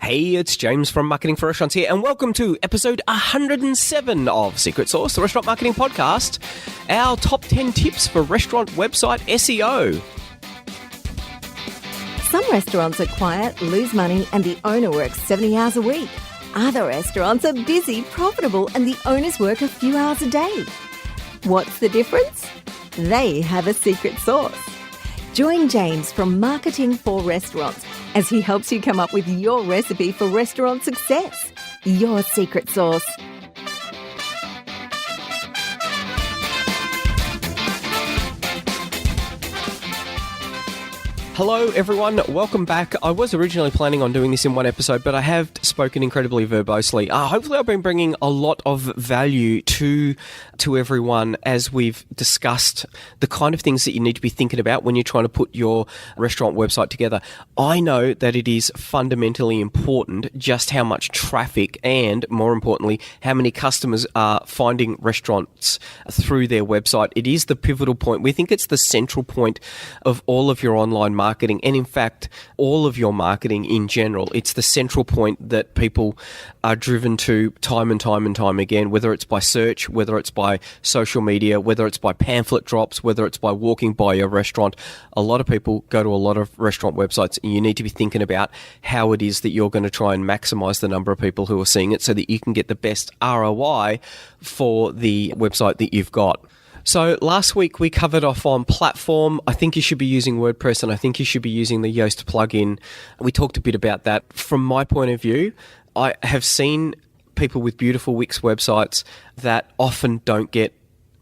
Hey, it's James from Marketing for Restaurants here, and welcome to episode 107 of Secret Sauce, the Restaurant Marketing Podcast, our top 10 tips for restaurant website SEO. Some restaurants are quiet, lose money, and the owner works 70 hours a week. Other restaurants are busy, profitable, and the owners work a few hours a day. What's the difference? They have a secret sauce. Join James from Marketing for Restaurants as he helps you come up with your recipe for restaurant success. Your secret sauce. Hello everyone, welcome back. I was originally planning on doing this in one episode, but I have spoken incredibly verbosely. Hopefully I've been bringing a lot of value to everyone as we've discussed the kind of things that you need to be thinking about when you're trying to put your restaurant website together. I know that it is fundamentally important just how much traffic and, more importantly, how many customers are finding restaurants through their website. It is the pivotal point. We think it's the central point of all of your online marketing, and in fact, all of your marketing in general. It's the central point that people are driven to time and time and time again, whether it's by search, whether it's by social media, whether it's by pamphlet drops, whether it's by walking by a restaurant. A lot of people go to a lot of restaurant websites, and you need to be thinking about how it is that you're going to try and maximize the number of people who are seeing it so that you can get the best ROI for the website that you've got. So last week we covered off on platform. I think you should be using WordPress, and I think you should be using the Yoast plugin. We talked a bit about that. From my point of view, I have seen people with beautiful Wix websites that often don't get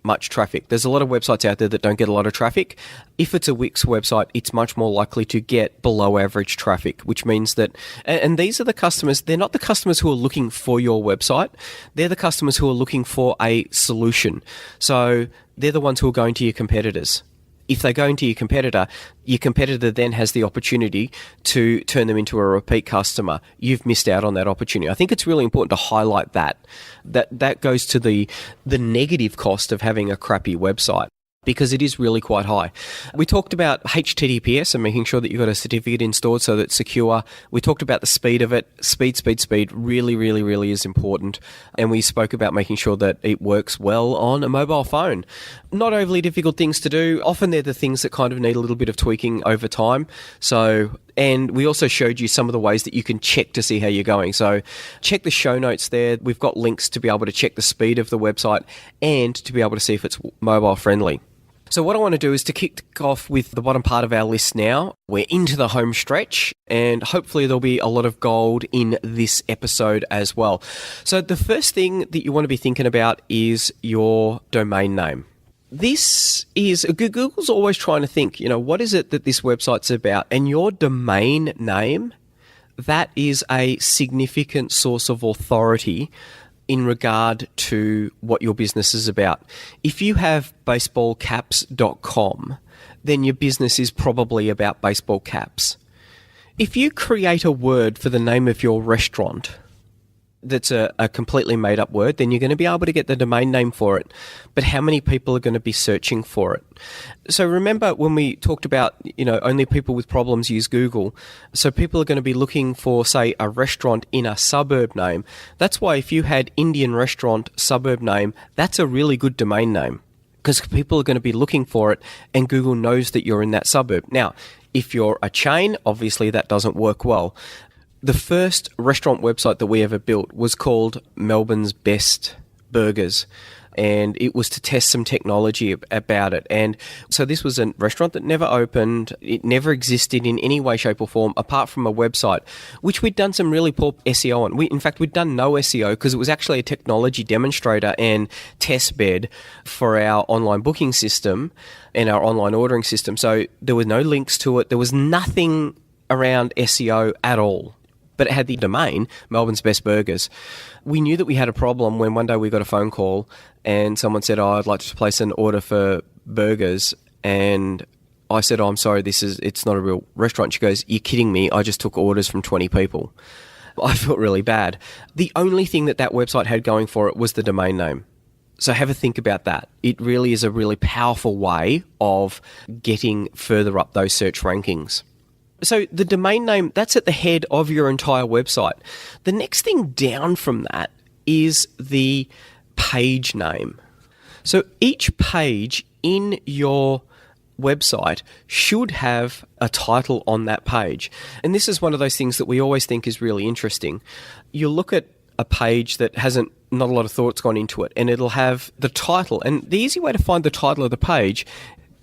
much traffic. There's a lot of websites out there that don't get a lot of traffic. If it's a Wix website, it's much more likely to get below average traffic, which means that, and these are the customers, they're not the customers who are looking for your website. They're the customers who are looking for a solution. So they're the ones who are going to your competitors. If they go into your competitor then has the opportunity to turn them into a repeat customer. You've missed out on that opportunity. I think it's really important to highlight that. That goes to the negative cost of having a crappy website, because it is really quite high. We talked about HTTPS and making sure that you've got a certificate installed so that it's secure. We talked about the speed of it. Speed really is important. And we spoke about making sure that it works well on a mobile phone. Not overly difficult things to do. Often they're the things that kind of need a little bit of tweaking over time. And we also showed you some of the ways that you can check to see how you're going. So check the show notes there. We've got links to be able to check the speed of the website and to be able to see if it's mobile friendly. So what I want to do is to kick off with the bottom part of our list now. We're into the home stretch, and hopefully there'll be a lot of gold in this episode as well. So the first thing that you want to be thinking about is your domain name. This is, Google's always trying to think, what is it that this website's about? And your domain name, that is a significant source of authority in regard to what your business is about. If you have baseballcaps.com, then your business is probably about baseball caps. If you create a word for the name of your restaurant that's a completely made up word, then you're going to be able to get the domain name for it. But how many people are going to be searching for it? So remember when we talked about, only people with problems use Google. So people are going to be looking for, say, a restaurant in a suburb name. That's why if you had Indian restaurant suburb name, that's a really good domain name, because people are going to be looking for it and Google knows that you're in that suburb. Now, if you're a chain, obviously that doesn't work well. The first restaurant website that we ever built was called Melbourne's Best Burgers, and it was to test some technology about it. And so this was a restaurant that never opened. It never existed in any way, shape or form apart from a website, which we'd done some really poor SEO on. In fact, we'd done no SEO because it was actually a technology demonstrator and test bed for our online booking system and our online ordering system. So there were no links to it. There was nothing around SEO at all. But it had the domain, Melbourne's Best Burgers. We knew that we had a problem when one day we got a phone call and someone said, I'd like to place an order for burgers. And I said, I'm sorry, it's not a real restaurant. She goes, you're kidding me. I just took orders from 20 people. I felt really bad. The only thing that website had going for it was the domain name. So have a think about that. It really is a really powerful way of getting further up those search rankings. So the domain name, that's at the head of your entire website. The next thing down from that is the page name. So each page in your website should have a title on that page. And this is one of those things that we always think is really interesting. You'll look at a page that not a lot of thought's gone into it, and it'll have the title. And the easy way to find the title of the page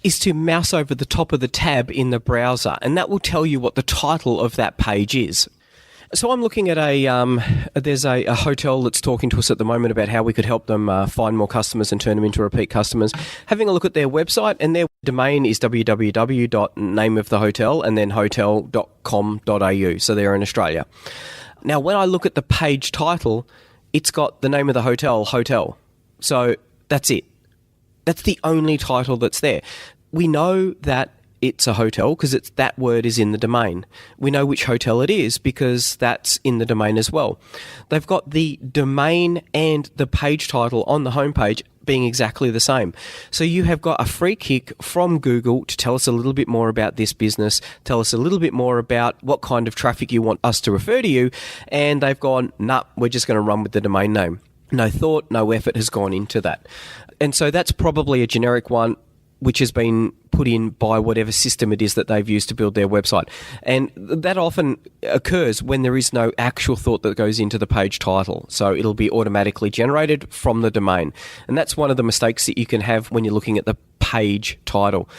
is to mouse over the top of the tab in the browser, and that will tell you what the title of that page is. So I'm looking at there's a hotel that's talking to us at the moment about how we could help them find more customers and turn them into repeat customers. Having a look at their website, and their domain is www.nameofthehotel and then hotel.com.au. So they're in Australia. Now, when I look at the page title, it's got the name of the hotel. So that's it. That's the only title that's there. We know that it's a hotel because that word is in the domain. We know which hotel it is because that's in the domain as well. They've got the domain and the page title on the homepage being exactly the same. So you have got a free kick from Google to tell us a little bit more about this business, tell us a little bit more about what kind of traffic you want us to refer to you, and they've gone, nah, we're just going to run with the domain name. No thought, no effort has gone into that. And so that's probably a generic one which has been put in by whatever system it is that they've used to build their website. And that often occurs when there is no actual thought that goes into the page title. So it'll be automatically generated from the domain. And that's one of the mistakes that you can have when you're looking at the page title.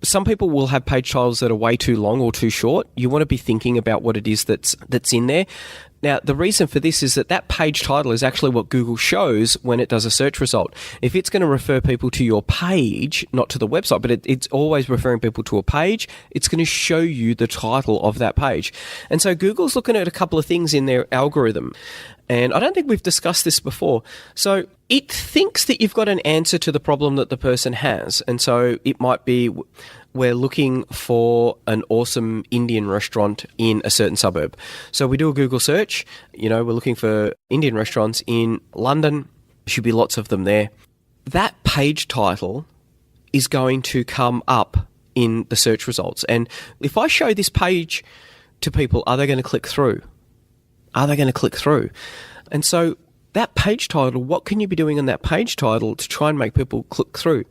Some people will have page titles that are way too long or too short. You want to be thinking about what it is that's in there. Now, the reason for this is that page title is actually what Google shows when it does a search result. If it's going to refer people to your page, not to the website, but it's always referring people to a page, it's going to show you the title of that page. And so Google's looking at a couple of things in their algorithm. And I don't think we've discussed this before. So it thinks that you've got an answer to the problem that the person has. And so it might be, we're looking for an awesome Indian restaurant in a certain suburb. So we do a Google search. We're looking for Indian restaurants in London. Should be lots of them there. That page title is going to come up in the search results. And if I show this page to people, are they going to click through? Are they going to click through? And so that page title, what can you be doing on that page title to try and make people click through?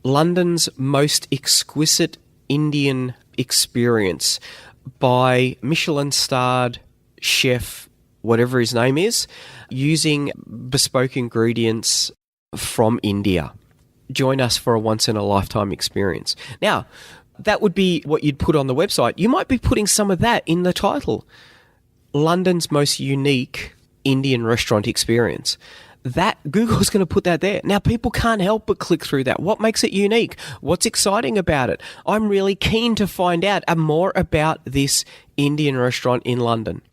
London's Most Exquisite Indian Experience by Michelin-starred chef, whatever his name is, using bespoke ingredients from India. Join us for a once-in-a-lifetime experience. Now, that would be what you'd put on the website. You might be putting some of that in the title. London's most unique Indian restaurant experience. That Google's going to put that there. Now, people can't help but click through that. What makes it unique? What's exciting about it? I'm really keen to find out more about this Indian restaurant in London.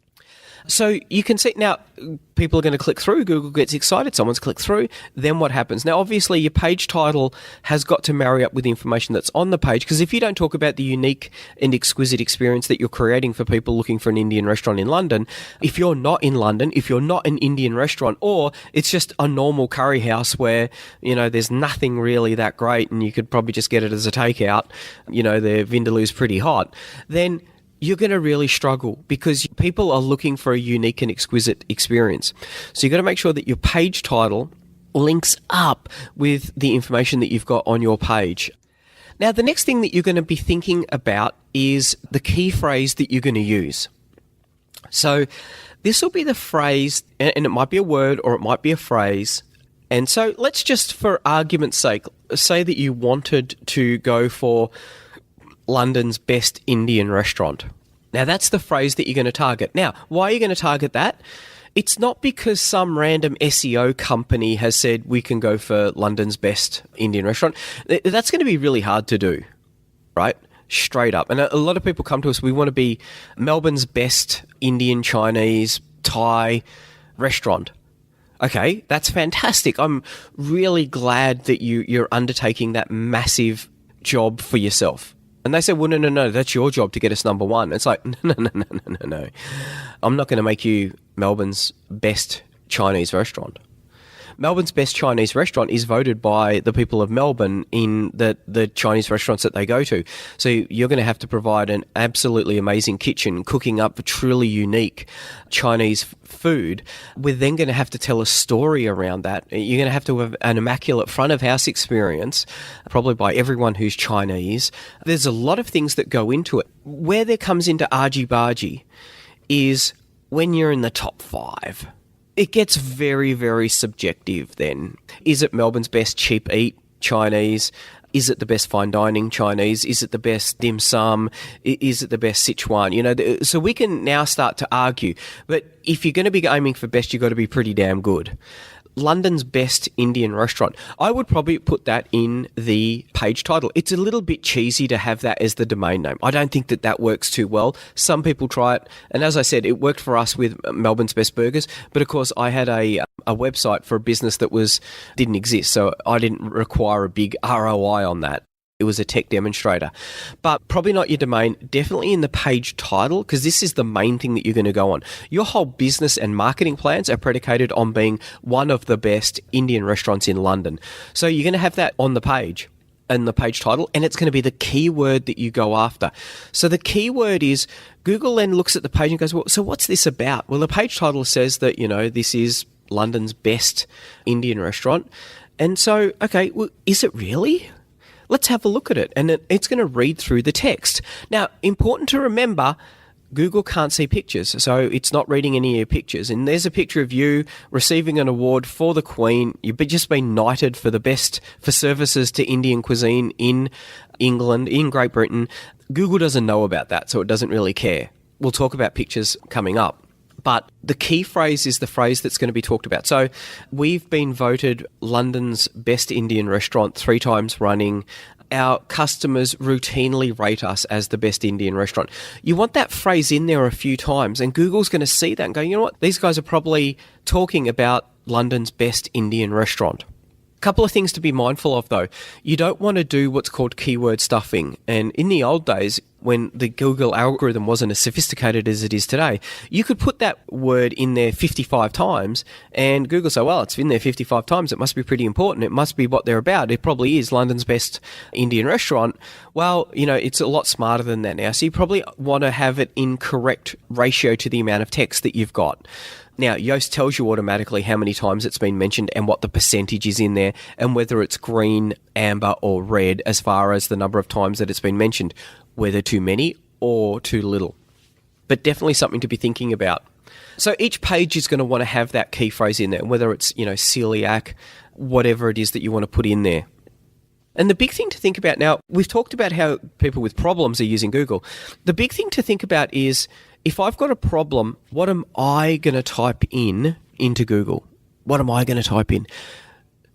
So you can see now people are going to click through. Google gets excited. Someone's clicked through. Then what happens? Now, obviously, your page title has got to marry up with the information that's on the page, because if you don't talk about the unique and exquisite experience that you're creating for people looking for an Indian restaurant in London, if you're not in London, if you're not an Indian restaurant, or it's just a normal curry house where, there's nothing really that great and you could probably just get it as a takeout, their vindaloo's pretty hot, then you're going to really struggle because people are looking for a unique and exquisite experience. So you've got to make sure that your page title links up with the information that you've got on your page. Now, the next thing that you're going to be thinking about is the key phrase that you're going to use. So this will be the phrase, and it might be a word or it might be a phrase. And so let's just, for argument's sake, say that you wanted to go for London's best Indian restaurant. Now, that's the phrase that you're going to target. Now, why are you going to target that? It's not because some random SEO company has said we can go for London's best Indian restaurant. That's going to be really hard to do, right? Straight up. And a lot of people come to us, we want to be Melbourne's best Indian, Chinese, Thai restaurant. Okay, that's fantastic. I'm really glad that you're undertaking that massive job for yourself. And they say, well, no, that's your job to get us number one. It's like, no. I'm not going to make you Melbourne's best Chinese restaurant. Melbourne's best Chinese restaurant is voted by the people of Melbourne in the Chinese restaurants that they go to. So you're going to have to provide an absolutely amazing kitchen, cooking up truly unique Chinese food. We're then going to have to tell a story around that. You're going to have an immaculate front of house experience, probably by everyone who's Chinese. There's a lot of things that go into it. Where there comes into argy-bargy is when you're in the top 5. It gets very, very subjective then. Is it Melbourne's best cheap eat Chinese? Is it the best fine dining Chinese? Is it the best dim sum? Is it the best Sichuan? So we can now start to argue. But if you're going to be aiming for best, you've got to be pretty damn good. London's best Indian restaurant. I would probably put that in the page title. It's a little bit cheesy to have that as the domain name. I don't think that works too well. Some people try it. And as I said, it worked for us with Melbourne's Best Burgers. But of course, I had a website for a business that didn't exist. So I didn't require a big ROI on that. It was a tech demonstrator. But probably not your domain, definitely in the page title, because this is the main thing that you're going to go on. Your whole business and marketing plans are predicated on being one of the best Indian restaurants in London. So you're going to have that on the page, in the page title, and it's going to be the keyword that you go after. So the keyword is, Google then looks at the page and goes, well, so what's this about? Well, the page title says that, this is London's best Indian restaurant. And so, okay, well, is it really? Let's have a look at it. And it's going to read through the text. Now, important to remember, Google can't see pictures, so it's not reading any of your pictures. And there's a picture of you receiving an award for the Queen. You've just been knighted for services to Indian cuisine in England, in Great Britain. Google doesn't know about that, so it doesn't really care. We'll talk about pictures coming up. But the key phrase is the phrase that's going to be talked about. So we've been voted London's best Indian restaurant 3 times running. Our customers routinely rate us as the best Indian restaurant. You want that phrase in there a few times, and Google's going to see that and go, you know what? These guys are probably talking about London's best Indian restaurant. Couple of things to be mindful of, though. You don't want to do what's called keyword stuffing. And in the old days, when the Google algorithm wasn't as sophisticated as it is today, you could put that word in there 55 times and Google say, well, it's in there 55 times. It must be pretty important. It must be what they're about. It probably is London's best Indian restaurant. Well, it's a lot smarter than that now. So you probably want to have it in correct ratio to the amount of text that you've got. Now, Yoast tells you automatically how many times it's been mentioned and what the percentage is in there and whether it's green, amber or red as far as the number of times that it's been mentioned, whether too many or too little. But definitely something to be thinking about. So each page is going to want to have that key phrase in there, whether it's, celiac, whatever it is that you want to put in there. And the big thing to think about now, we've talked about how people with problems are using Google. The big thing to think about is, if I've got a problem, what am I going to type into Google? What am I going to type in?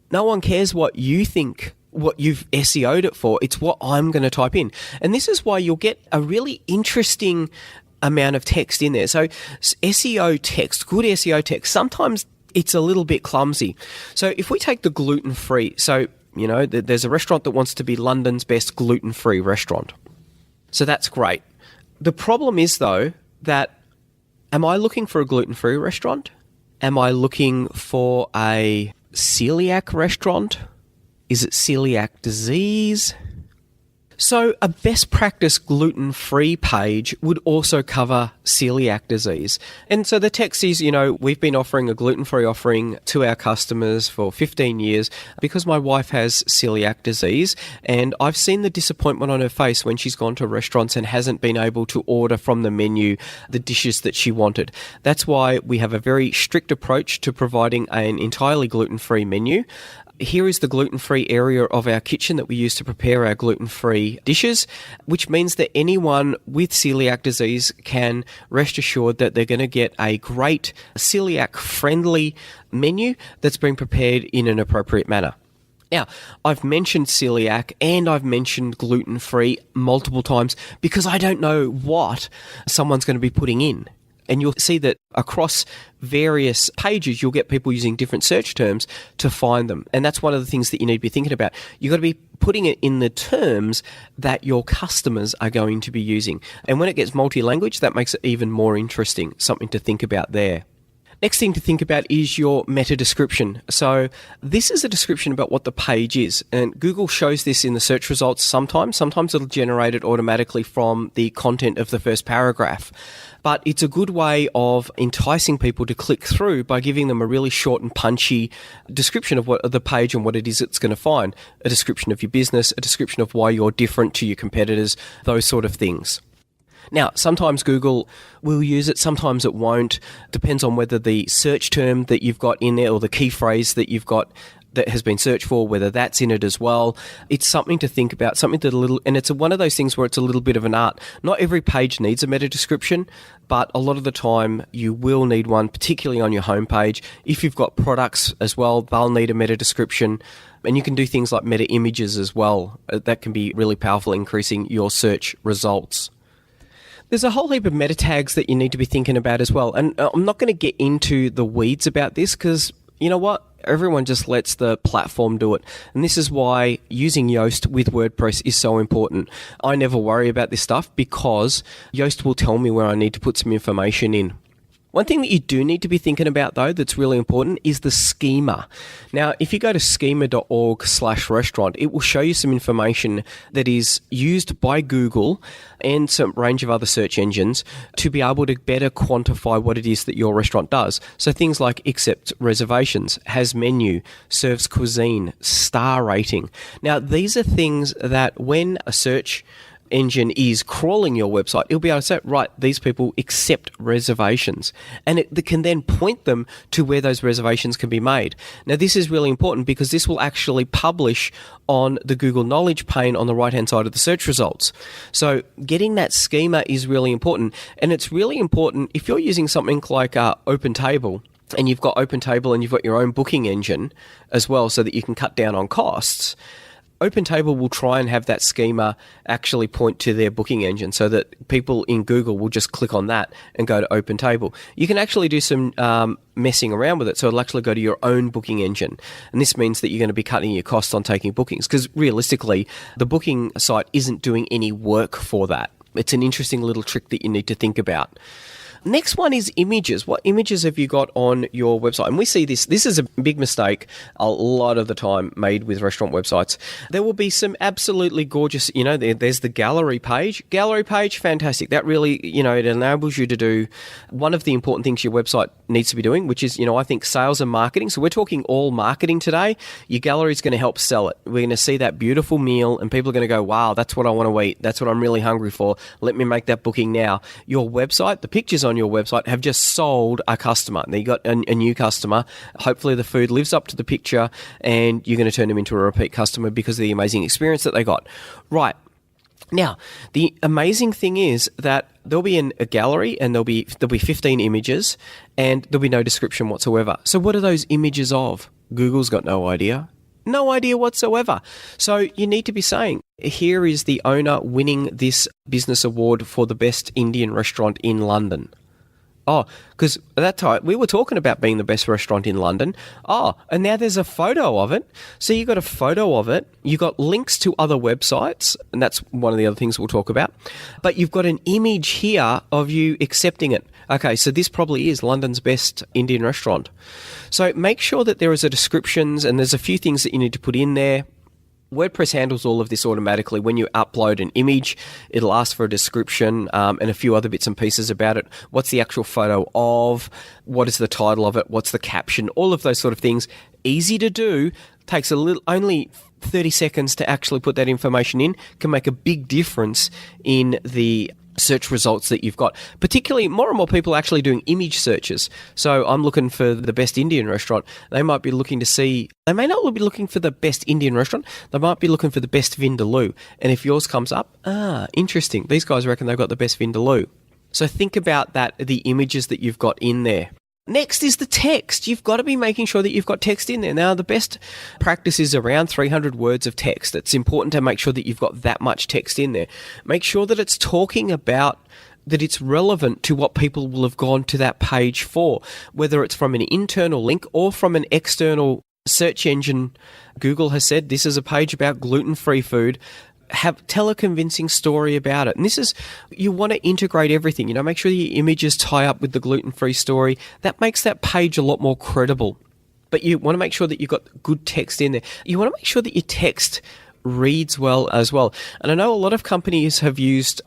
No one cares what you think, what you've SEO'd it for. It's what I'm going to type in. And this is why you'll get a really interesting amount of text in there. So SEO text, good SEO text, sometimes it's a little bit clumsy. So if we take the gluten-free, there's a restaurant that wants to be London's best gluten-free restaurant. So that's great. The problem is, though, that am I looking for a gluten-free restaurant? Am I looking for a celiac restaurant? Is it celiac disease? So a best practice gluten-free page would also cover celiac disease. And so the text is, we've been offering a gluten-free offering to our customers for 15 years because my wife has celiac disease, and I've seen the disappointment on her face when she's gone to restaurants and hasn't been able to order from the menu the dishes that she wanted. That's why we have a very strict approach to providing an entirely gluten-free menu. Here is the gluten-free area of our kitchen that we use to prepare our gluten-free dishes, which means that anyone with celiac disease can rest assured that they're going to get a great celiac-friendly menu that's been prepared in an appropriate manner. Now, I've mentioned celiac and I've mentioned gluten-free multiple times because I don't know what someone's going to be putting in. And you'll see that across various pages, you'll get people using different search terms to find them. And that's one of the things that you need to be thinking about. You've got to be putting it in the terms that your customers are going to be using. And when it gets multi-language, that makes it even more interesting, something to think about there. Next thing to think about is your meta description. So this is a description about what the page is. And Google shows this in the search results sometimes. Sometimes it'll generate it automatically from the content of the first paragraph. But it's a good way of enticing people to click through by giving them a really short and punchy description of what the page and what it is it's going to find. A description of your business, a description of why you're different to your competitors, those sort of things. Now, sometimes Google will use it, sometimes it won't. Depends on whether the search term that you've got in there or the key phrase that you've got that has been searched for, whether that's in it as well. It's something to think about, and it's one of those things where it's a little bit of an art. Not every page needs a meta description, but a lot of the time you will need one, particularly on your homepage. If you've got products as well, they'll need a meta description. And you can do things like meta images as well. That can be really powerful, increasing your search results. There's a whole heap of meta tags that you need to be thinking about as well. And I'm not going to get into the weeds about this because, you know what? Everyone just lets the platform do it. And this is why using Yoast with WordPress is so important. I never worry about this stuff because Yoast will tell me where I need to put some information in. One thing that you do need to be thinking about, though, that's really important is the schema. Now, if you go to schema.org/restaurant, it will show you some information that is used by Google and some range of other search engines to be able to better quantify what it is that your restaurant does. So things like accepts reservations, has menu, serves cuisine, star rating. Now, these are things that when a search engine is crawling your website, it'll be able to say, right, these people accept reservations. And it can then point them to where those reservations can be made. Now, this is really important because this will actually publish on the Google Knowledge pane on the right-hand side of the search results. So getting that schema is really important. And it's really important if you're using something like OpenTable, and you've got OpenTable and you've got your own booking engine as well so that you can cut down on costs. OpenTable will try and have that schema actually point to their booking engine so that people in Google will just click on that and go to OpenTable. You can actually do some messing around with it, so it'll actually go to your own booking engine. And this means that you're going to be cutting your costs on taking bookings because realistically, the booking site isn't doing any work for that. It's an interesting little trick that you need to think about. Next one is images. What images have you got on your website? And we see this. This is a big mistake a lot of the time made with restaurant websites. There will be some absolutely gorgeous, there's the gallery page. Gallery page, fantastic. That really, it enables you to do one of the important things your website needs to be doing, which is, I think sales and marketing. So we're talking all marketing today. Your gallery is going to help sell it. We're going to see that beautiful meal and people are going to go, wow, that's what I want to eat. That's what I'm really hungry for. Let me make that booking now. Your website, the pictures on your website have just sold a customer. Now you got a new customer. Hopefully the food lives up to the picture and you're going to turn them into a repeat customer because of the amazing experience that they got. Right. Now, the amazing thing is that there'll be a gallery and there'll be 15 images and there'll be no description whatsoever. So what are those images of? Google's got no idea. No idea whatsoever. So you need to be saying, here is the owner winning this business award for the best Indian restaurant in London. Oh, because at that time, we were talking about being the best restaurant in London. Oh, and now there's a photo of it. So you got a photo of it. You got links to other websites, and that's one of the other things we'll talk about. But you've got an image here of you accepting it. Okay, so this probably is London's best Indian restaurant. So make sure that there is a descriptions, and there's a few things that you need to put in there. WordPress handles all of this automatically. When you upload an image, it'll ask for a description and a few other bits and pieces about it. What's the actual photo of? What is the title of it? What's the caption? All of those sort of things. Easy to do. Takes only 30 seconds to actually put that information in. Can make a big difference in the search results that you've got. Particularly, more and more people are actually doing image searches. So I'm looking for the best Indian restaurant. They might be looking to see, they may not be looking for the best Indian restaurant, they might be looking for the best Vindaloo. And if yours comes up, interesting. These guys reckon they've got the best Vindaloo. So think about that, the images that you've got in there. Next is the text. You've got to be making sure that you've got text in there. Now, the best practice is around 300 words of text. It's important to make sure that you've got that much text in there. Make sure that it's talking about, that it's relevant to what people will have gone to that page for, whether it's from an internal link or from an external search engine. Google has said this is a page about gluten-free food. Tell a convincing story about it. And this is, you want to integrate everything, make sure your images tie up with the gluten-free story. That makes that page a lot more credible. But you want to make sure that you've got good text in there. You want to make sure that your text reads well as well. And I know a lot of companies have used,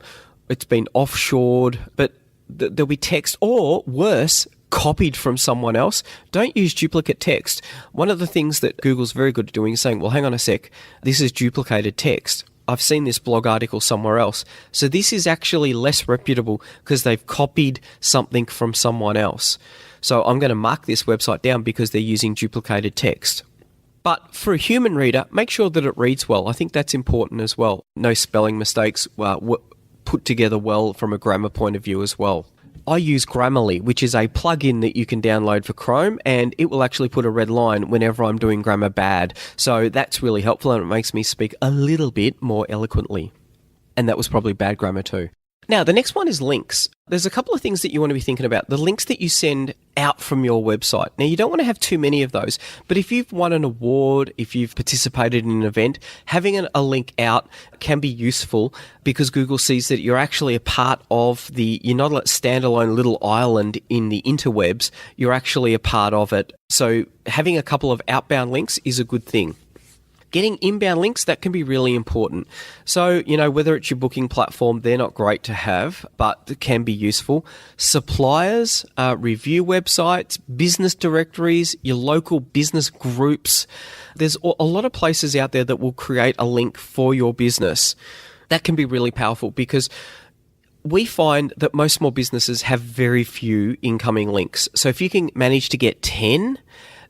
it's been offshored, but there'll be text, or worse, copied from someone else. Don't use duplicate text. One of the things that Google's very good at doing is saying, well, hang on a sec, this is duplicated text. I've seen this blog article somewhere else. So this is actually less reputable because they've copied something from someone else. So I'm going to mark this website down because they're using duplicated text. But for a human reader, make sure that it reads well. I think that's important as well. No spelling mistakes, put together well from a grammar point of view as well. I use Grammarly, which is a plugin that you can download for Chrome, and it will actually put a red line whenever I'm doing grammar bad. So that's really helpful, and it makes me speak a little bit more eloquently. And that was probably bad grammar too. Now, the next one is links. There's a couple of things that you want to be thinking about. The links that you send out from your website. Now, you don't want to have too many of those, but if you've won an award, if you've participated in an event, having a link out can be useful because Google sees that you're actually a part of you're not a standalone little island in the interwebs, you're actually a part of it. So having a couple of outbound links is a good thing. Getting inbound links, that can be really important. So, whether it's your booking platform, they're not great to have, but can be useful. Suppliers, review websites, business directories, your local business groups. There's a lot of places out there that will create a link for your business. That can be really powerful because we find that most small businesses have very few incoming links. So if you can manage to get 10,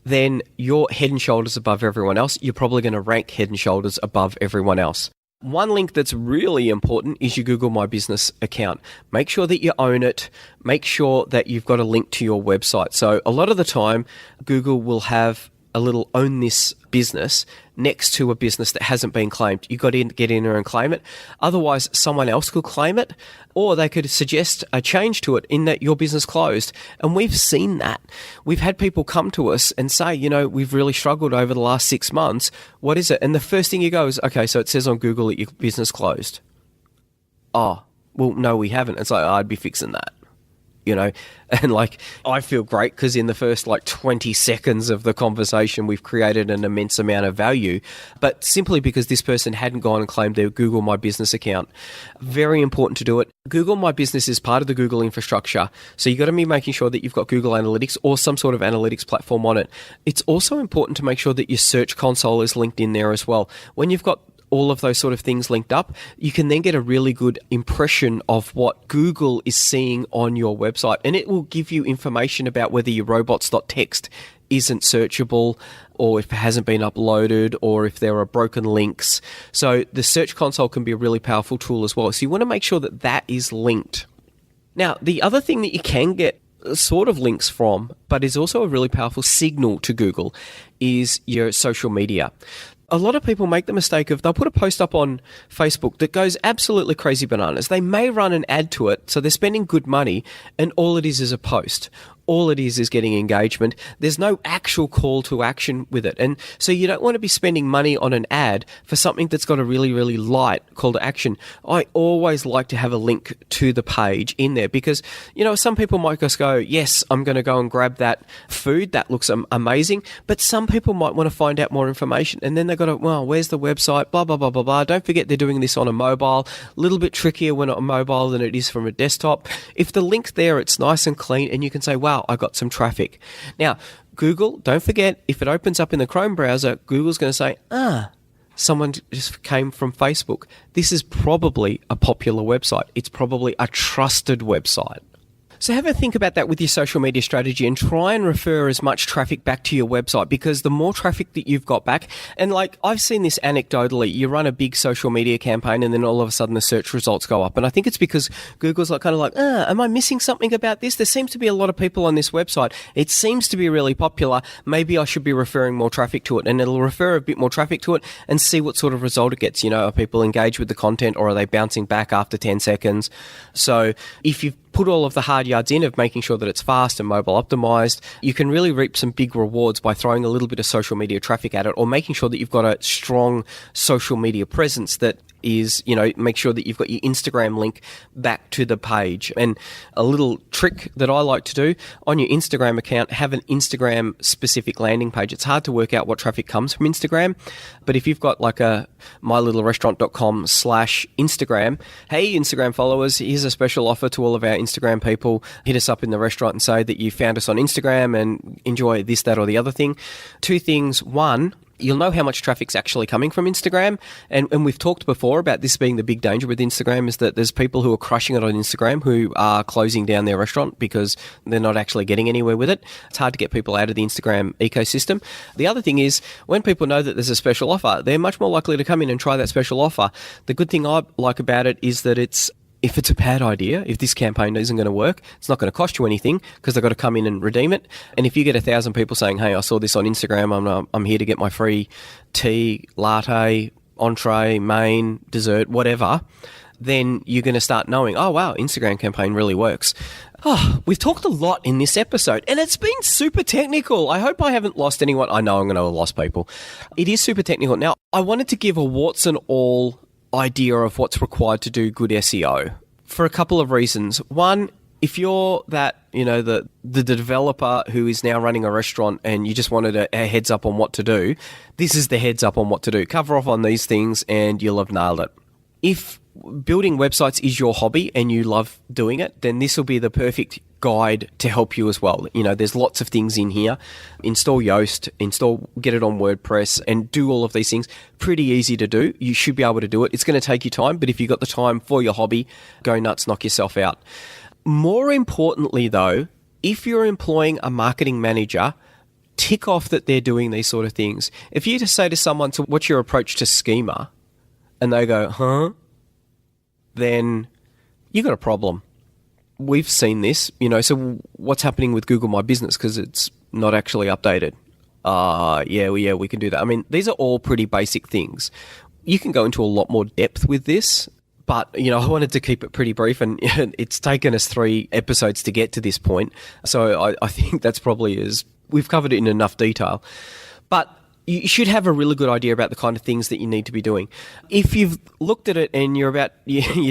then you're head and shoulders above everyone else. You're probably going to rank head and shoulders above everyone else. One link that's really important is your Google My Business account. Make sure that you own it. Make sure that you've got a link to your website. So a lot of the time, Google will have a little own this business next to a business that hasn't been claimed. You've got to get in there and claim it. Otherwise, someone else could claim it, or they could suggest a change to it in that your business closed. And we've seen that. We've had people come to us and say, we've really struggled over the last 6 months. What is it? And the first thing you go is, okay, so it says on Google that your business closed. Oh, well, no, we haven't. It's like, I'd be fixing that. And I feel great because in the first 20 seconds of the conversation, we've created an immense amount of value, but simply because this person hadn't gone and claimed their Google My Business account. Very important to do it. Google My Business is part of the Google infrastructure. So you've got to be making sure that you've got Google Analytics or some sort of analytics platform on it. It's also important to make sure that your search console is linked in there as well. When you've got all of those sort of things linked up, you can then get a really good impression of what Google is seeing on your website. And it will give you information about whether your robots.txt isn't searchable, or if it hasn't been uploaded, or if there are broken links. So the Search Console can be a really powerful tool as well. So you want to make sure that that is linked. Now, the other thing that you can get sort of links from, but is also a really powerful signal to Google, is your social media. A lot of people make the mistake of they'll put a post up on Facebook that goes absolutely crazy bananas. They may run an ad to it, so they're spending good money, and all it is a post. All it is getting engagement. There's no actual call to action with it. And so you don't want to be spending money on an ad for something that's got a really, really light call to action. I always like to have a link to the page in there because, some people might just go, yes, I'm going to go and grab that food. That looks amazing. But some people might want to find out more information. And then they've got to, well, where's the website? Blah, blah, blah, blah, blah. Don't forget they're doing this on a mobile. A little bit trickier when on mobile than it is from a desktop. If the link's there, it's nice and clean and you can say, wow, I got some traffic. Now, Google, don't forget, if it opens up in the Chrome browser, Google's going to say, someone just came from Facebook. This is probably a popular website. It's probably a trusted website. So have a think about that with your social media strategy and try and refer as much traffic back to your website, because the more traffic that you've got back, and I've seen this anecdotally, you run a big social media campaign and then all of a sudden the search results go up. And I think it's because Google's am I missing something about this? There seems to be a lot of people on this website. It seems to be really popular. Maybe I should be referring more traffic to it, and it'll refer a bit more traffic to it and see what sort of result it gets. Are people engaged with the content or are they bouncing back after 10 seconds? So if you've put all of the hard yards in of making sure that it's fast and mobile optimized, you can really reap some big rewards by throwing a little bit of social media traffic at it, or making sure that you've got a strong social media presence that is, make sure that you've got your Instagram link back to the page. And a little trick that I like to do on your Instagram account, have an Instagram specific landing page. It's hard to work out what traffic comes from Instagram, but if you've got like a mylittlerestaurant.com/Instagram, hey, Instagram followers, here's a special offer to all of our Instagram people. Hit us up in the restaurant and say that you found us on Instagram and enjoy this, that, or the other thing. Two things. One, you'll know how much traffic's actually coming from Instagram. And we've talked before about this being the big danger with Instagram, is that there's people who are crushing it on Instagram who are closing down their restaurant because they're not actually getting anywhere with it. It's hard to get people out of the Instagram ecosystem. The other thing is, when people know that there's a special offer, they're much more likely to come in and try that special offer. The good thing I like about it is that if it's a bad idea, if this campaign isn't going to work, it's not going to cost you anything because they've got to come in and redeem it. And if you get 1,000 people saying, hey, I saw this on Instagram, I'm here to get my free tea, latte, entree, main, dessert, whatever, then you're going to start knowing, oh, wow, Instagram campaign really works. Oh, we've talked a lot in this episode, and it's been super technical. I hope I haven't lost anyone. I know I'm going to have lost people. It is super technical. Now, I wanted to give a warts and all idea of what's required to do good SEO for a couple of reasons. One, if you're that, the developer who is now running a restaurant and you just wanted a heads up on what to do, this is the heads up on what to do. Cover off on these things and you'll have nailed it. If building websites is your hobby and you love doing it, then this will be the perfect guide to help you as well. There's lots of things in here. Install Yoast, get it on WordPress, and do all of these things. Pretty easy to do. You should be able to do it. It's going to take you time, but if you've got the time for your hobby, go nuts, knock yourself out. More importantly, though, if you're employing a marketing manager, tick off that they're doing these sort of things. If you just say to someone, so what's your approach to schema? And they go, huh? Then you got a problem. We've seen this, so what's happening with Google My Business because it's not actually updated? Yeah, we can do that. I mean, these are all pretty basic things. You can go into a lot more depth with this, but, I wanted to keep it pretty brief, and it's taken us 3 episodes to get to this point. So I think that's probably we've covered it in enough detail. But you should have a really good idea about the kind of things that you need to be doing. If you've looked at it and you're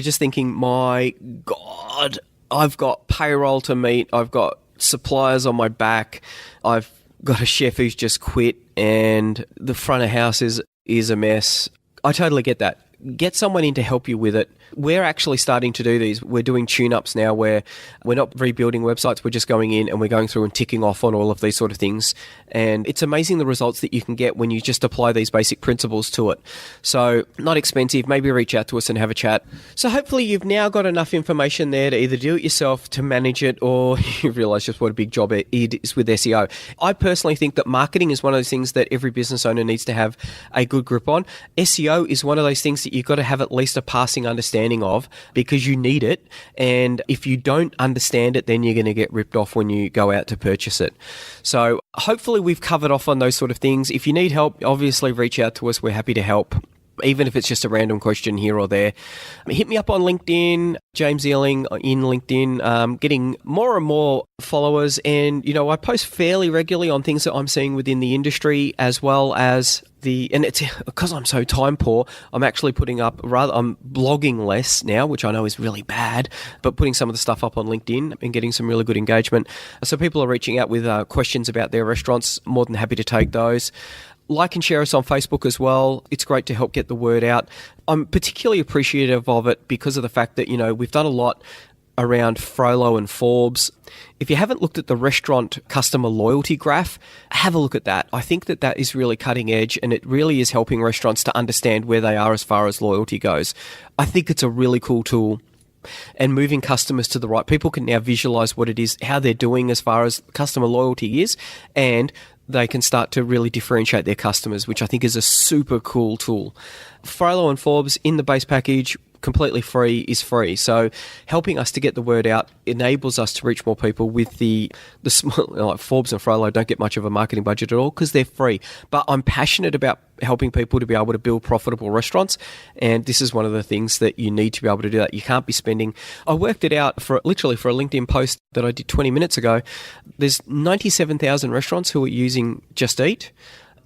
just thinking, my God, I've got payroll to meet, I've got suppliers on my back, I've got a chef who's just quit, and the front of house is a mess. I totally get that. Get someone in to help you with it. We're actually starting to do these. We're doing tune-ups now where we're not rebuilding websites. We're just going in and we're going through and ticking off on all of these sort of things. And it's amazing the results that you can get when you just apply these basic principles to it. So not expensive. Maybe reach out to us and have a chat. So hopefully you've now got enough information there to either do it yourself, to manage it, or you realize just what a big job it is with SEO. I personally think that marketing is one of those things that every business owner needs to have a good grip on. SEO is one of those things that you've got to have at least a passing understanding of, because you need it. And if you don't understand it, then you're going to get ripped off when you go out to purchase it. So hopefully we've covered off on those sort of things. If you need help, obviously reach out to us. We're happy to help, even if it's just a random question here or there. Hit me up on LinkedIn, James Ealing in LinkedIn, getting more and more followers. And, I post fairly regularly on things that I'm seeing within the industry, as well as and it's because I'm so time poor, I'm actually I'm blogging less now, which I know is really bad, but putting some of the stuff up on LinkedIn and getting some really good engagement. So people are reaching out with questions about their restaurants. More than happy to take those. Like and share us on Facebook as well. It's great to help get the word out. I'm particularly appreciative of it because of the fact that, we've done a lot around Frollo and Forbes. If you haven't looked at the restaurant customer loyalty graph, have a look at that. I think that is really cutting edge, and it really is helping restaurants to understand where they are as far as loyalty goes. I think it's a really cool tool. And moving customers to the right people can now visualize what it is, how they're doing as far as customer loyalty is, and they can start to really differentiate their customers, which I think is a super cool tool. Frollo and Forbes in the base package, completely free, is free. So helping us to get the word out enables us to reach more people with the small, like Forbes and Frollo don't get much of a marketing budget at all because they're free. But I'm passionate about helping people to be able to build profitable restaurants. And this is one of the things that you need to be able to do that. You can't be spending, I worked it out for a LinkedIn post that I did 20 minutes ago. There's 97,000 restaurants who are using Just Eat.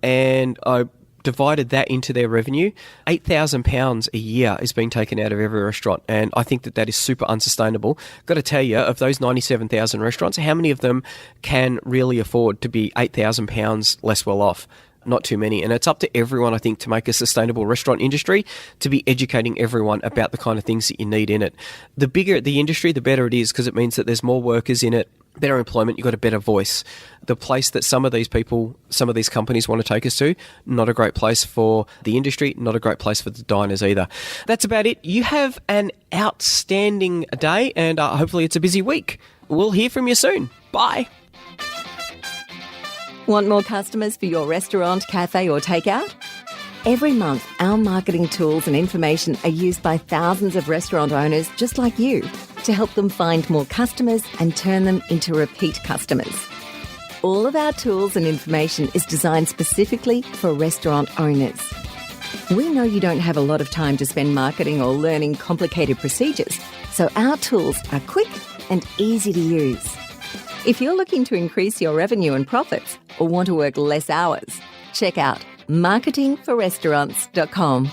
And I divided that into their revenue, £8,000 a year is being taken out of every restaurant. And I think that is super unsustainable. Got to tell you, of those 97,000 restaurants, how many of them can really afford to be £8,000 less well off? Not too many. And it's up to everyone, I think, to make a sustainable restaurant industry, to be educating everyone about the kind of things that you need in it. The bigger the industry, the better it is, because it means that there's more workers in it, better employment, you've got a better voice. The place that some of these people, some of these companies want to take us to, not a great place for the industry, not a great place for the diners either. That's about it. You have an outstanding day, and hopefully it's a busy week. We'll hear from you soon. Bye. Want more customers for your restaurant, cafe or takeout? Every month, our marketing tools and information are used by thousands of restaurant owners just like you to help them find more customers and turn them into repeat customers. All of our tools and information is designed specifically for restaurant owners. We know you don't have a lot of time to spend marketing or learning complicated procedures, so our tools are quick and easy to use. If you're looking to increase your revenue and profits or want to work less hours, check out marketingforrestaurants.com.